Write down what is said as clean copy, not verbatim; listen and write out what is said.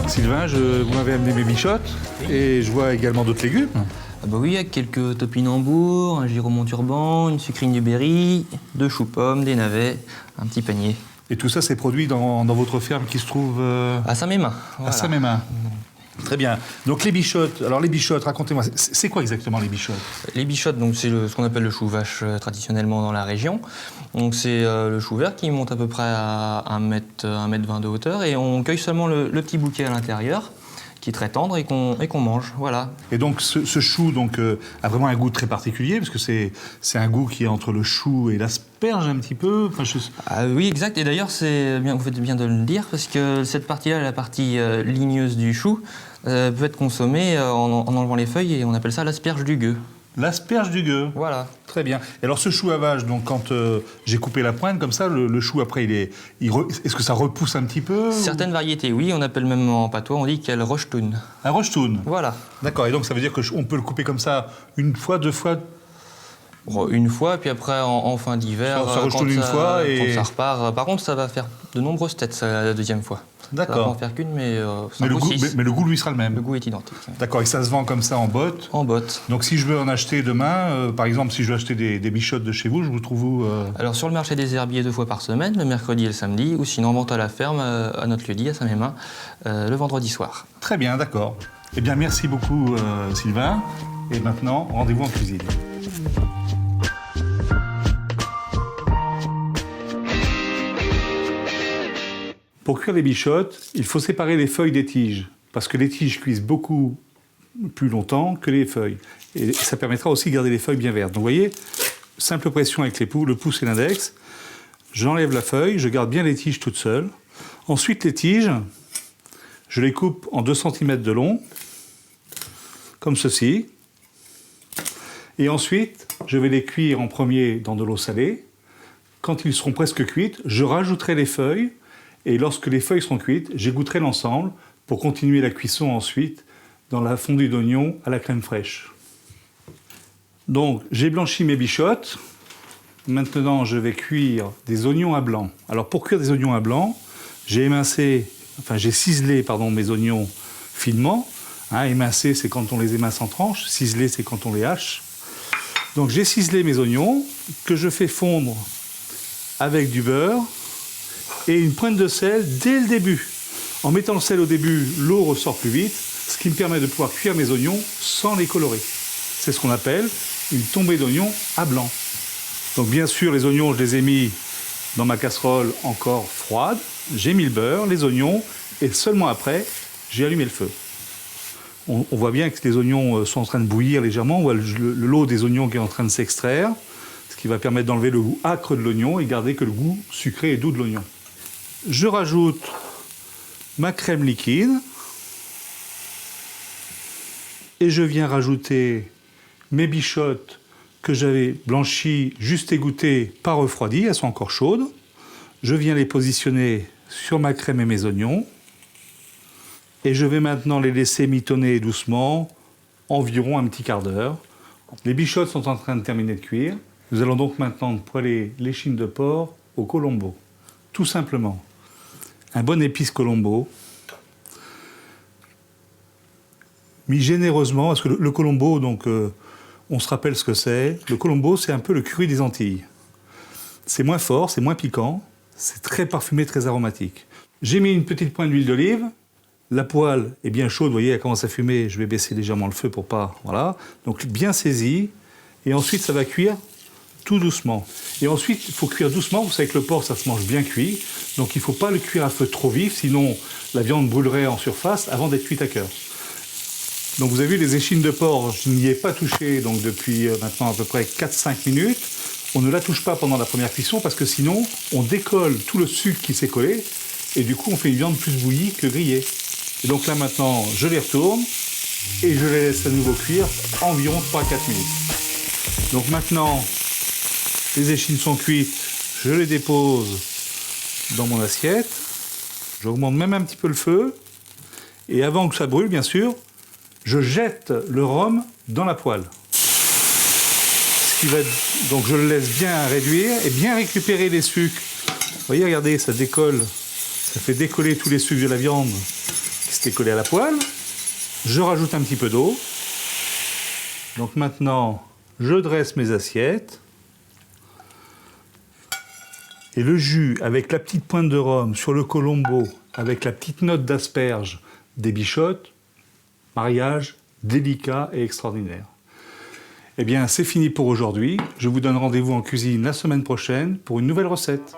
Sylvain, vous m'avez amené mes bichottes et je vois également d'autres légumes. Ah bah oui, il y a quelques topinambours, un giromont turban, une sucrine du Berry, 2 choux-pommes, des navets, un petit panier. Et tout ça, c'est produit dans votre ferme qui se trouve À Saint-Mémin. à Saint-Mémin. Très bien. Donc les bichottes, racontez-moi, c'est quoi exactement les bichottes? Les bichottes, donc c'est ce qu'on appelle le chou vache traditionnellement dans la région. Donc c'est le chou vert qui monte à peu près à 1,20 m de hauteur et on cueille seulement le petit bouquet à l'intérieur, qui est très tendre et qu'on mange, voilà. Et donc ce chou a vraiment un goût très particulier, parce que c'est un goût qui est entre le chou et l'asperge un petit peu. Ah oui, exact. Et d'ailleurs, vous faites bien de le dire, parce que cette partie-là, la partie ligneuse du chou, peut être consommée en enlevant les feuilles, et on appelle ça l'asperge du gueux. L'asperge du gueux. Voilà. Très bien. Et alors ce chou à vache, donc quand j'ai coupé la pointe comme ça, le chou après est-ce que ça repousse un petit peu? Certaines variétés, oui, on appelle même en patois, on dit qu'elle rojetoune. Un rojetoune. Voilà. D'accord. Et donc ça veut dire qu'on peut le couper comme ça une fois, 2 fois? Une fois, puis après en fin d'hiver, Ça rejetoune une fois et quand ça repart. Par contre, ça va faire de nombreuses têtes la deuxième fois. D'accord. Ça va pas en faire qu'une, mais mais le goût, lui, sera le même. Le goût est identique. D'accord. Et ça se vend comme ça en botte? En botte. Donc si je veux en acheter demain, par exemple, si je veux acheter des bichottes de chez vous, je vous trouve où Alors sur le marché des herbiers 2 fois par semaine, le mercredi et le samedi, ou sinon en vente à la ferme, à notre lieu-dit, à Saint-Mémin, le vendredi soir. Très bien, d'accord. Eh bien, merci beaucoup, Sylvain. Et maintenant, rendez-vous en cuisine. Pour cuire les bichottes, il faut séparer les feuilles des tiges, parce que les tiges cuisent beaucoup plus longtemps que les feuilles. Et ça permettra aussi de garder les feuilles bien vertes. Donc vous voyez, simple pression avec le pouce et l'index. J'enlève la feuille, je garde bien les tiges toutes seules. Ensuite, les tiges, je les coupe en 2 cm de long, comme ceci. Et ensuite, je vais les cuire en premier dans de l'eau salée. Quand ils seront presque cuites, je rajouterai les feuilles. Et lorsque les feuilles seront cuites, j'égouttrai l'ensemble pour continuer la cuisson ensuite dans la fondue d'oignon à la crème fraîche. Donc, j'ai blanchi mes bichottes. Maintenant, je vais cuire des oignons à blanc. Alors, pour cuire des oignons à blanc, j'ai ciselé mes oignons finement. Émincer, c'est quand on les émince en tranches. Ciseler, c'est quand on les hache. Donc, j'ai ciselé mes oignons que je fais fondre avec du beurre et une pointe de sel dès le début. En mettant le sel au début, l'eau ressort plus vite, ce qui me permet de pouvoir cuire mes oignons sans les colorer. C'est ce qu'on appelle une tombée d'oignons à blanc. Donc bien sûr, les oignons, je les ai mis dans ma casserole encore froide. J'ai mis le beurre, les oignons, et seulement après, j'ai allumé le feu. On voit bien que les oignons sont en train de bouillir légèrement. On voit l'eau des oignons qui est en train de s'extraire, ce qui va permettre d'enlever le goût âcre de l'oignon et garder que le goût sucré et doux de l'oignon. Je rajoute ma crème liquide et je viens rajouter mes bichottes que j'avais blanchies, juste égouttées, pas refroidies, elles sont encore chaudes. Je viens les positionner sur ma crème et mes oignons et je vais maintenant les laisser mitonner doucement, environ un petit quart d'heure. Les bichottes sont en train de terminer de cuire. Nous allons donc maintenant poêler l'échine de porc au colombo, tout simplement. Un bon épice colombo, mis généreusement, parce que le colombo, on se rappelle ce que c'est. Le colombo, c'est un peu le curry des Antilles. C'est moins fort, c'est moins piquant, c'est très parfumé, très aromatique. J'ai mis une petite pointe d'huile d'olive. La poêle est bien chaude, vous voyez, elle commence à fumer. Je vais baisser légèrement le feu pour pas... Voilà. Donc bien saisi. Et ensuite, ça va cuire tout doucement. Et ensuite, il faut cuire doucement. Vous savez que le porc, ça se mange bien cuit. Donc il ne faut pas le cuire à feu trop vif, sinon la viande brûlerait en surface avant d'être cuite à cœur. Donc vous avez vu, les échines de porc, je n'y ai pas touché depuis maintenant à peu près 4-5 minutes. On ne la touche pas pendant la première cuisson parce que sinon, on décolle tout le sucre qui s'est collé et du coup, on fait une viande plus bouillie que grillée. Et donc là maintenant, je les retourne et je les laisse à nouveau cuire environ 3-4 minutes. Donc maintenant, les échines sont cuites, je les dépose dans mon assiette. J'augmente même un petit peu le feu. Et avant que ça brûle, bien sûr, je jette le rhum dans la poêle. Donc je le laisse bien réduire et bien récupérer les sucres. Vous voyez, regardez, ça décolle. Ça fait décoller tous les sucres de la viande qui s'était collé à la poêle. Je rajoute un petit peu d'eau. Donc maintenant, je dresse mes assiettes. Et le jus, avec la petite pointe de rhum sur le colombo, avec la petite note d'asperge des bichottes, mariage délicat et extraordinaire. Eh bien, c'est fini pour aujourd'hui. Je vous donne rendez-vous en cuisine la semaine prochaine pour une nouvelle recette.